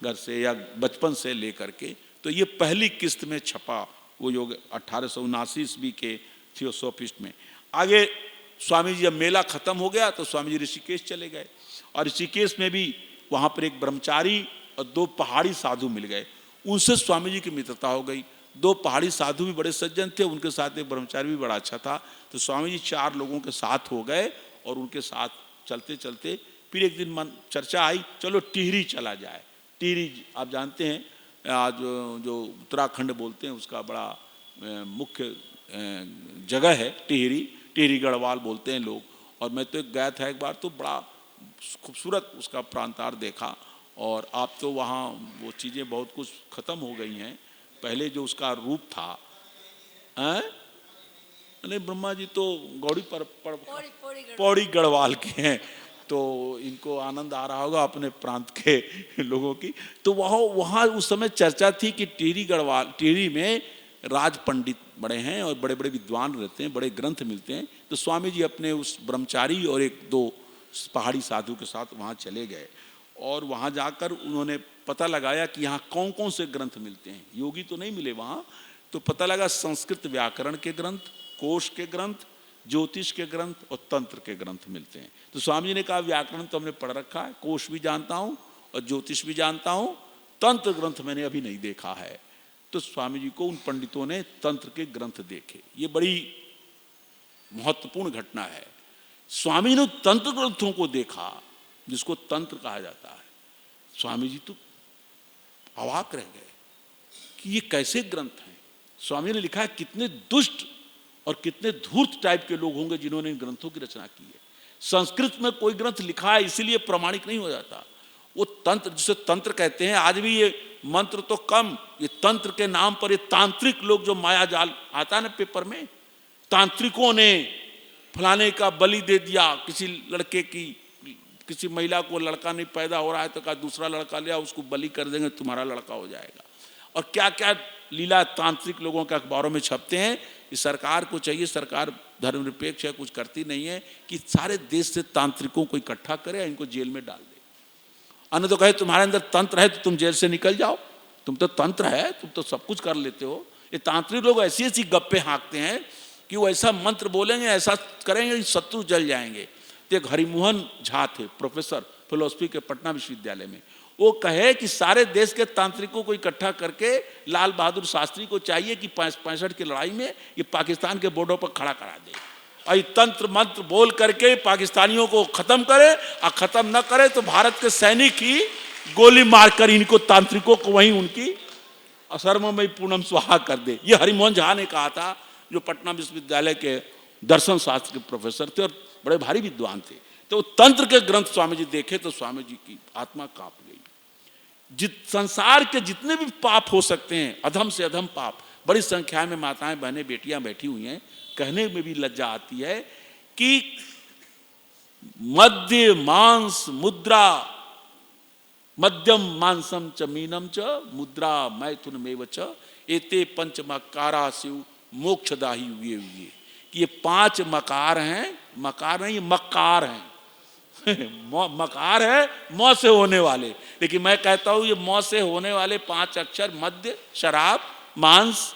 घर से या बचपन से लेकर के। तो ये पहली किस्त में छपा वो योग 1879 ईस्वी के थियोसोफिस्ट में। आगे स्वामी जी जब मेला खत्म हो गया तो स्वामी जी ऋषिकेश चले गए और ऋषिकेश में भी वहाँ पर एक ब्रह्मचारी और 2 पहाड़ी साधु मिल गए। उनसे स्वामी जी की मित्रता हो गई। 2 पहाड़ी साधु भी बड़े सज्जन थे, उनके साथ एक ब्रह्मचारी भी बड़ा अच्छा था। तो स्वामी जी 4 लोगों के साथ हो गए और उनके साथ चलते चलते फिर एक दिन मन चर्चा आई, चलो टिहरी चला जाए। टिहरी आप जानते हैं आज जो उत्तराखंड बोलते हैं उसका बड़ा मुख्य जगह है टिहरी, टिहरी गढ़वाल बोलते हैं लोग। और मैं तो गया था एक बार, तो बड़ा खूबसूरत उसका प्रांतार देखा। और आप तो वहाँ वो चीज़ें बहुत कुछ ख़त्म हो गई हैं, पहले जो उसका रूप था। नहीं, ब्रह्मा जी तो गौड़ी पौड़ी गढ़वाल के हैं, तो इनको आनंद आ रहा होगा अपने प्रांत के लोगों की। तो वहाँ उस समय चर्चा थी कि टिहरी में राज पंडित बड़े हैं और बड़े बड़े विद्वान रहते हैं, बड़े ग्रंथ मिलते हैं। तो स्वामी जी अपने उस ब्रह्मचारी और 1-2 पहाड़ी साधु के साथ वहाँ चले गए और वहाँ जाकर उन्होंने पता लगाया कि यहाँ कौन कौन से ग्रंथ मिलते हैं। योगी तो नहीं मिले वहाँ, तो पता लगा संस्कृत व्याकरण के ग्रंथ, कोश के ग्रंथ, ज्योतिष के ग्रंथ और तंत्र के ग्रंथ मिलते हैं। तो स्वामी जी ने कहा व्याकरण तो हमने पढ़ रखा है, कोश भी जानता हूँ और ज्योतिष भी जानता हूँ, तंत्र ग्रंथ मैंने अभी नहीं देखा है। तो स्वामी जी को उन पंडितों ने तंत्र के ग्रंथ देखे। ये बड़ी महत्वपूर्ण घटना है। स्वामी ने तंत्र ग्रंथों को देखा, जिसको तंत्र कहा जाता है। स्वामी जी तो अवाक रह गए कि ये कैसे ग्रंथ हैं। स्वामी ने लिखा है कितने दुष्ट और कितने धूर्त टाइप के लोग होंगे जिन्होंने इन ग्रंथों की रचना की है। संस्कृत में कोई ग्रंथ लिखा है इसीलिए प्रमाणिक नहीं हो जाता। वो तंत्र, जिसे तंत्र कहते हैं, आज भी ये मंत्र तो कम, ये तंत्र के नाम पर ये तांत्रिक लोग जो माया जाल आता है ना पेपर में, तांत्रिकों ने फलाने का बलि दे दिया, किसी लड़के की, किसी महिला को लड़का नहीं पैदा हो रहा है तो कहा दूसरा लड़का लिया, उसको बलि कर देंगे, तुम्हारा लड़का हो जाएगा। और क्या क्या लीला तांत्रिक लोगों के अखबारों में छपते हैं। कि सरकार को चाहिए, सरकार धर्मनिरपेक्ष है, कुछ करती नहीं है, कि सारे देश से तांत्रिकों को इकट्ठा करे, इनको जेल में डाल दे। अन्य तो कहे तुम्हारे अंदर तंत्र है तो तुम जेल से निकल जाओ, तुम तो तंत्र है, तुम तो सब कुछ कर लेते हो। ये तांत्रिक लोग ऐसी ऐसी गप्पे हाँकते हैं कि वो ऐसा मंत्र बोलेंगे, ऐसा करेंगे कि शत्रु जल जाएंगे। तो एक हरिमोहन झा थे, प्रोफेसर फिलोसफी के पटना विश्वविद्यालय में, वो कहे कि सारे देश के तांत्रिकों को इकट्ठा करके लाल बहादुर शास्त्री को चाहिए कि 65 की लड़ाई में ये पाकिस्तान के बॉर्डर पर खड़ा करा दे और तंत्र मंत्र बोल करके पाकिस्तानियों को खत्म करे, और खत्म न करे तो भारत के सैनिक ही गोली मारकर इनको तांत्रिकों को वहीं उनकी असरमय पूनम स्वाहा कर दे। ये हरिमोहन झा ने कहा था, जो पटना विश्वविद्यालय के दर्शन शास्त्र के प्रोफेसर थे और बड़े भारी विद्वान थे। तो तंत्र के ग्रंथ स्वामी जी देखे तो स्वामी जी की आत्मा कांप गई। संसार के जितने भी पाप हो सकते हैं, अधम से अधम पाप, बड़ी संख्या में माताएं बहनें बेटियां बैठी हुई हैं, कहने में भी लज्जा आती है कि मध्य मांस मुद्रा, मध्यम मांसम च मीनम च मुद्रा मैथुन मेव च एते पंचमकारा शिव मोक्षदाही हुए हुए, कि ये 5 मकार हैं, मकार नहीं, ये मक्कार हैं। मकार है मौ से होने वाले, लेकिन मैं कहता हूं ये मौ से होने वाले 5 अक्षर मद्य, शराब, मांस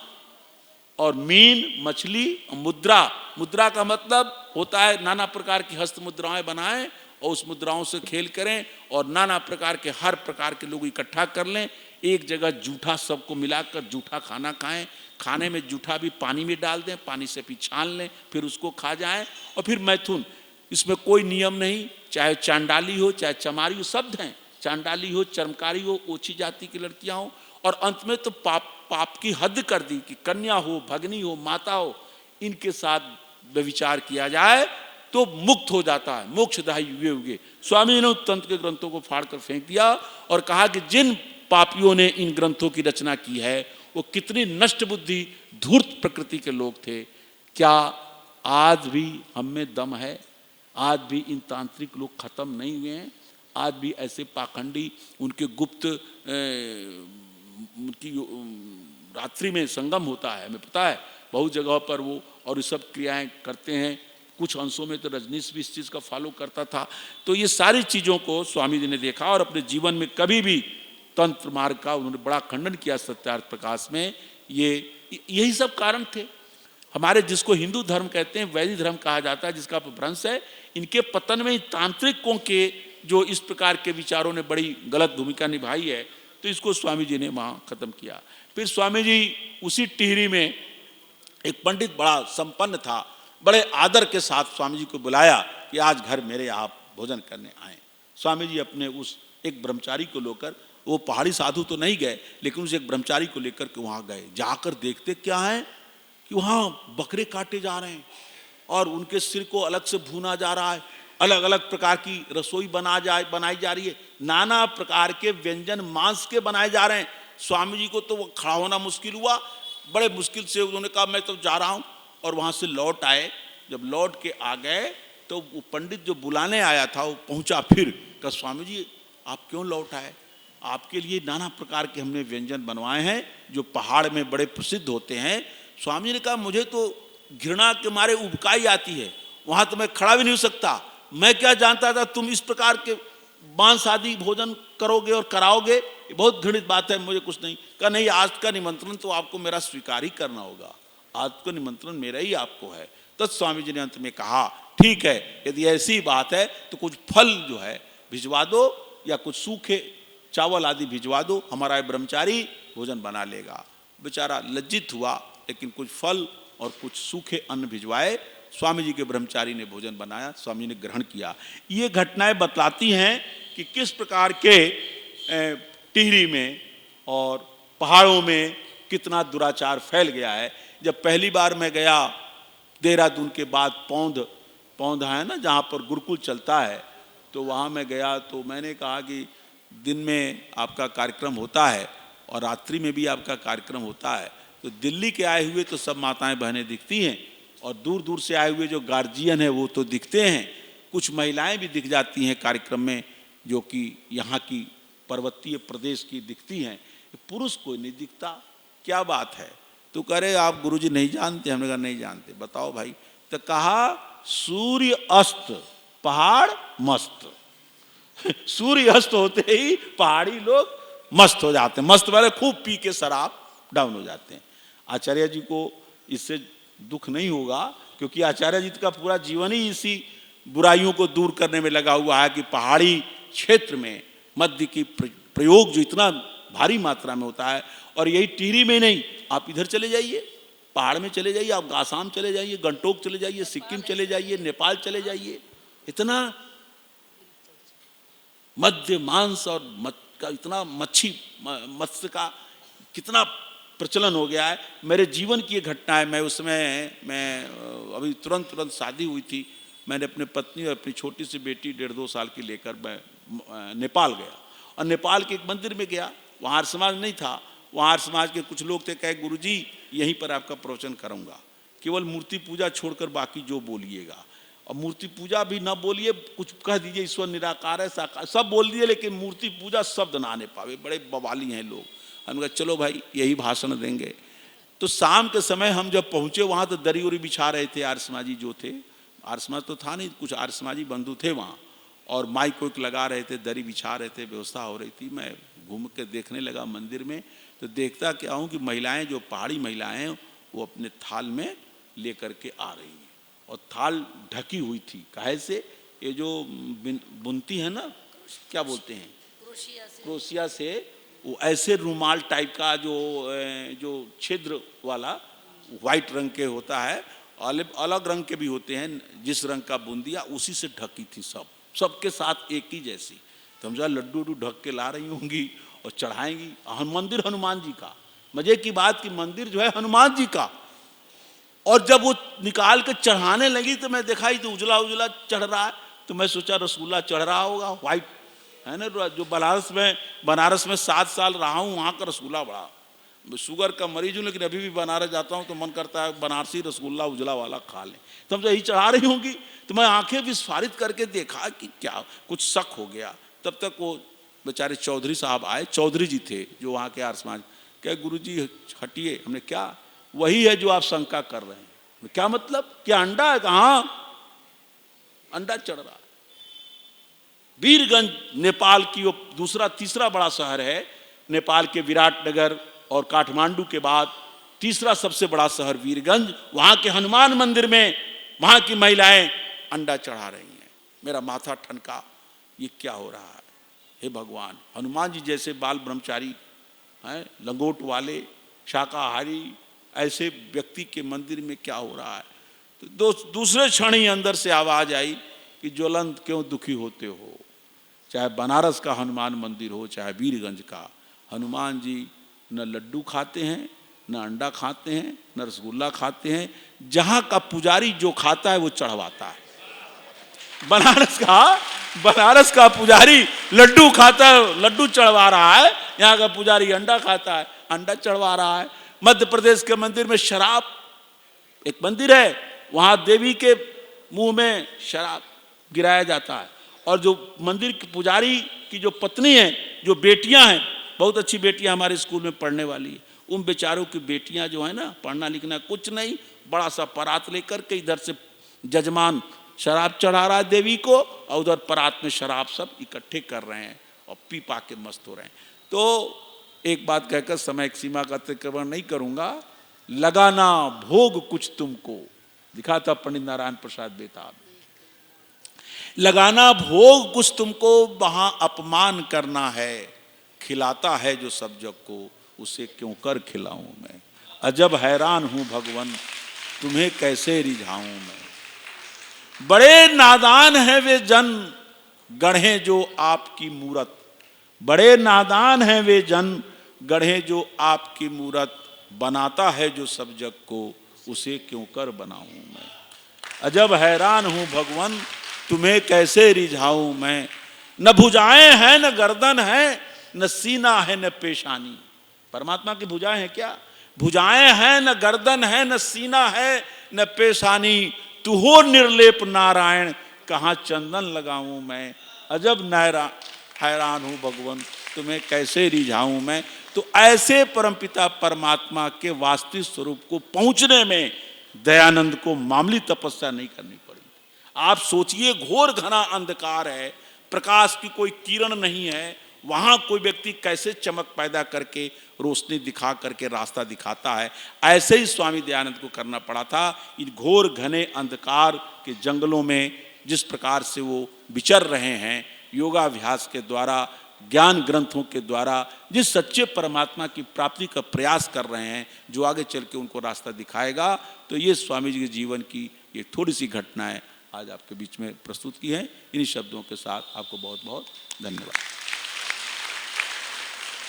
और मीन, मछली, मुद्रा। मुद्रा का मतलब होता है नाना प्रकार की हस्त मुद्राएं बनाएं और उस मुद्राओं से खेल करें और नाना प्रकार के हर प्रकार के लोग इकट्ठा कर लें, एक जगह जूठा सबको मिलाकर जूठा खाना खाएं, खाने में जूठा भी पानी में डाल दें, पानी से भी छान लें, फिर उसको खा जाएं। और फिर मैथुन, इसमें कोई नियम नहीं, चाहे चांडाली हो चाहे चमारी हो, शब्द हैं, चांडाली हो, चर्मकारी हो, ओछी जाति की लड़कियां हो, और अंत में तो पाप की हद कर दी कि कन्या हो, भगनी हो, माता हो, इनके साथ व्यभिचार किया जाए तो मुक्त हो जाता है, मोक्षदायी हुए हुए। स्वामी ने तंत्र के ग्रंथों को फाड़कर फेंक दिया और कहा कि जिन पापियों ने इन ग्रंथों की रचना की है वो कितनी नष्ट बुद्धि, धूर्त प्रकृति के लोग थे। क्या आज भी हम में दम है? आज भी इन तांत्रिक लोग खत्म नहीं हुए हैं? आज भी ऐसे पाखंडी, उनके गुप्त उनकी रात्रि में संगम होता है, हमें पता है बहुत जगहों पर वो, और ये सब क्रियाएं करते हैं। कुछ अंशों में तो रजनीश भी इस चीज़ का फॉलो करता था। तो ये सारी चीज़ों को स्वामी जी ने देखा और अपने जीवन में कभी भी तंत्र मार्ग का उन्होंने बड़ा खंडन किया। सत्यार्थ प्रकाश में यही सब कारण थे हमारे, जिसको हिंदू धर्म कहते हैं, वैदिक धर्म कहा जाता है, जिसका अपभ्रंश है। इनके पतन में तांत्रिकों के जो इस प्रकार के विचारों ने बड़ी गलत भूमिका निभाई है, तो इसको स्वामी जी ने वहाँ खत्म किया। फिर स्वामी जी उसी टिहरी में एक पंडित बड़ा संपन्न था, बड़े आदर के साथ स्वामी जी को बुलाया कि आज घर मेरे आप भोजन करने आए। स्वामी जी अपने उस एक ब्रह्मचारी को लेकर, वो पहाड़ी साधु तो नहीं गए, लेकिन उस एक ब्रह्मचारी को लेकर के वहाँ गए। जाकर देखते क्या है कि वहाँ बकरे काटे जा रहे हैं और उनके सिर को अलग से भूना जा रहा है, अलग अलग प्रकार की रसोई बनाई जा रही है, नाना प्रकार के व्यंजन मांस के बनाए जा रहे हैं। स्वामी जी को तो वो खड़ा होना मुश्किल हुआ, बड़े मुश्किल से उन्होंने कहा मैं तो जा रहा हूँ, और वहाँ से लौट आए। जब लौट के आ गए तो वो पंडित जो बुलाने आया था वो पहुँचा, फिर कहा स्वामी जी आप क्यों लौट आए? आपके लिए नाना प्रकार के हमने व्यंजन बनवाए हैं जो पहाड़ में बड़े प्रसिद्ध होते हैं। स्वामी ने कहा मुझे तो घृणा के मारे उबकाई आती है, वहाँ तो मैं खड़ा भी नहीं हो सकता, मैं क्या जानता था तुम इस प्रकार के मांस आदि भोजन करोगे और कराओगे, ये बहुत घृणित बात है, मुझे कुछ नहीं। कहा नहीं, आज का निमंत्रण तो आपको मेरा स्वीकार ही करना होगा, आज का निमंत्रण मेरा ही आपको है। तब स्वामी जी ने अंत में कहा ठीक है, यदि ऐसी बात है तो कुछ फल जो है भिजवा दो या कुछ सूखे चावल आदि भिजवा दो, हमारा ब्रह्मचारी भोजन बना लेगा। बेचारा लज्जित हुआ, लेकिन कुछ फल और कुछ सूखे अन्न भिजवाए। स्वामी जी के ब्रह्मचारी ने भोजन बनाया, स्वामी ने ग्रहण किया। ये घटनाएं बतलाती हैं कि किस प्रकार के टिहरी में और पहाड़ों में कितना दुराचार फैल गया है। जब पहली बार मैं गया देहरादून के बाद पौंध है ना जहाँ पर गुरुकुल चलता है, तो वहाँ मैं गया तो मैंने कहा कि दिन में आपका कार्यक्रम होता है और रात्रि में भी आपका कार्यक्रम होता है, तो दिल्ली के आए हुए तो सब माताएं बहनें दिखती हैं और दूर दूर से आए हुए जो गार्जियन है वो तो दिखते हैं, कुछ महिलाएं भी दिख जाती हैं कार्यक्रम में जो कि यहाँ की पर्वतीय प्रदेश की दिखती हैं, पुरुष कोई नहीं दिखता। क्या बात है? तो कह रहे आप गुरुजी नहीं जानते? हमने कहा नहीं जानते। बताओ भाई। तो कहा सूर्य अस्त पहाड़ मस्त। सूर्य अस्त होते ही पहाड़ी लोग मस्त हो जाते हैं, मस्त वाले खूब पी के शराब डाउन हो जाते हैं। आचार्य जी को इससे दुख नहीं होगा, क्योंकि आचार्य जी का पूरा जीवन ही इसी बुराइयों को दूर करने में लगा हुआ है कि पहाड़ी क्षेत्र में मद्य की प्रयोग जो इतना भारी मात्रा में होता है, और यही टिहरी में नहीं, आप इधर चले जाइए, पहाड़ में चले जाइए, आप आसाम चले जाइए, गंगटोक चले जाइए, सिक्किम चले जाइए, नेपाल चले जाइए, इतना मद्य मांस और का इतना मत्स्य का कितना प्रचलन हो गया है। मेरे जीवन की ये घटना है। मैं उसमें अभी तुरंत शादी हुई थी, मैंने अपने पत्नी और अपनी छोटी सी बेटी 1.5-2 साल की लेकर मैं नेपाल गया, और नेपाल के एक मंदिर में गया, वहाँ आर्य समाज नहीं था, वहाँ आर्य समाज के कुछ लोग थे, कहे गुरुजी यहीं पर आपका प्रवचन करूँगा, केवल मूर्ति पूजा छोड़कर बाकी जो बोलिएगा, और मूर्ति पूजा भी ना बोलिए, कुछ कह दीजिए ईश्वर निराकार है, साकार, सब बोल दिए, लेकिन मूर्ति पूजा शब्द ना आने पावे, बड़े बवाली हैं लोग। हमने कहा चलो भाई यही भाषण देंगे। तो शाम के समय हम जब पहुंचे वहां तो दरी उरी बिछा रहे थे आर्य समाजी जो थे, आर्य समाज तो था नहीं, कुछ आर्य समाजी बंधु थे वहां, और माइक वाइक लगा रहे थे, दरी बिछा रहे थे, व्यवस्था हो रही थी। मैं घूम के देखने लगा मंदिर में, तो देखता क्या हूँ कि महिलाएं, जो पहाड़ी महिलाएं हैं, वो अपने थाल में लेकर के आ रही हैं, और थाल ढकी हुई थी। काहे से? ये जो बुनती है ना, क्या बोलते हैं, क्रोशिया से, वो ऐसे रुमाल टाइप का जो छिद्र वाला व्हाइट रंग के होता है, अलग रंग के भी होते हैं, जिस रंग का बुन दिया उसी से ढकी थी, सबके साथ एक ही जैसी। समझा, लड्डू ढक के ला रही होंगी और चढ़ाएंगी। मंदिर हनुमान जी का, मजे की बात कि मंदिर जो है हनुमान जी का। और जब वो निकाल के चढ़ाने लगी तो मैं देखा ही तो उजला उजला चढ़ रहा है, तो मैं सोचा रसगुल्ला चढ़ रहा होगा, व्हाइट है ना। जो बनारस में 7 साल रहा हूँ, वहाँ का रसगुल्ला बड़ा, शुगर का मरीज हूँ, लेकिन अभी भी बनारस जाता हूँ तो मन करता है बनारसी रसगुल्ला उजला वाला खा लें। तो हम यही चढ़ा रही होंगी, तो मैं आंखें विस्फारित करके देखा कि क्या कुछ शक हो गया। तब तक वो बेचारे चौधरी साहब आए, चौधरी जी थे जो वहाँ के आर्य समाज, क्या गुरु जी हटिए। हमने क्या, वही है जो आप शंका कर रहे हैं। क्या मतलब, क्या अंडा है? कहाँ अंडा चढ़ रहा है। वीरगंज नेपाल की वो तीसरा बड़ा शहर है, नेपाल के विराटनगर और काठमांडू के बाद तीसरा सबसे बड़ा शहर वीरगंज। वहां के हनुमान मंदिर में वहां की महिलाएं अंडा चढ़ा रही हैं। मेरा माथा ठनका, ये क्या हो रहा है? हे भगवान, हनुमान जी जैसे बाल ब्रह्मचारी हैं, लंगोट वाले, शाकाहारी, ऐसे व्यक्ति के मंदिर में क्या हो रहा है? तो दूसरे क्षण ही अंदर से आवाज आई कि ज्वलंत क्यों दुखी होते हो। चाहे बनारस का हनुमान मंदिर हो, चाहे वीरगंज का, हनुमान जी न लड्डू खाते हैं, न अंडा खाते हैं, न रसगुल्ला खाते हैं। जहाँ का पुजारी जो खाता है वो चढ़वाता है। बनारस का पुजारी लड्डू खाता है, लड्डू चढ़वा रहा है। यहाँ का पुजारी अंडा खाता है, अंडा चढ़वा रहा है। मध्य प्रदेश के मंदिर में शराब, एक मंदिर है वहां देवी के मुंह में शराब गिराया जाता है। और जो मंदिर की पुजारी की जो पत्नी है, जो बेटियां हैं, बहुत अच्छी बेटियां हमारे स्कूल में पढ़ने वाली है, उन बेचारों की बेटियां जो है ना, पढ़ना लिखना कुछ नहीं, बड़ा सा परात लेकर के इधर से जजमान शराब चढ़ा रहा है देवी को, और उधर परात में शराब सब इकट्ठे कर रहे हैं और पी पा के मस्त हो रहे हैं। तो एक बात कहकर समय की सीमा का अतिक्रमण नहीं करूंगा। लगाना भोग कुछ तुमको, दिखा था पंडित नारायण प्रसाद बेताब। लगाना भोग कुछ तुमको, वहां अपमान करना है, खिलाता है जो सब जग को, उसे क्यों कर खिलाऊं मैं। अजब हैरान हूं भगवन, तुम्हें कैसे रिझाऊं मैं। बड़े नादान हैं वे जन, गढ़े जो आपकी मूरत। बड़े नादान हैं वे जन, गढ़े जो आपकी मूरत। बनाता है जो सब जग को, उसे क्यों कर बनाऊं मैं। अजब हैरान हूं भगवन, तुम्हें कैसे रिझाऊं मैं। न भुजाएं हैं न गर्दन है, न सीना है न पेशानी। परमात्मा की भुजाएं हैं क्या? भुजाएं हैं, न गर्दन है, न सीना है, न पेशानी। तू हो निर्लेप नारायण, कहाँ चंदन लगाऊं मैं। अजब हैरान हूं भगवन, तुम्हें कैसे रिझाऊं मैं। तो ऐसे परमपिता परमात्मा के वास्तविक स्वरूप को पहुंचने में दयानंद को मामूली तपस्या नहीं करनी पड़ी। आप सोचिए, घोर घना अंधकार है, प्रकाश की कोई किरण नहीं है, वहां कोई व्यक्ति कैसे चमक पैदा करके रोशनी दिखा करके रास्ता दिखाता है। ऐसे ही स्वामी दयानंद को करना पड़ा था। इन घोर घने अंधकार के जंगलों में जिस प्रकार से वो विचर रहे हैं, योगाभ्यास के द्वारा, ज्ञान ग्रंथों के द्वारा, जिस सच्चे परमात्मा की प्राप्ति का प्रयास कर रहे हैं, जो आगे चल के उनको रास्ता दिखाएगा। तो ये स्वामी जी के जीवन की ये थोड़ी सी घटनाएं आज आपके बीच में प्रस्तुत की हैं। इन्हीं शब्दों के साथ आपको बहुत बहुत धन्यवाद।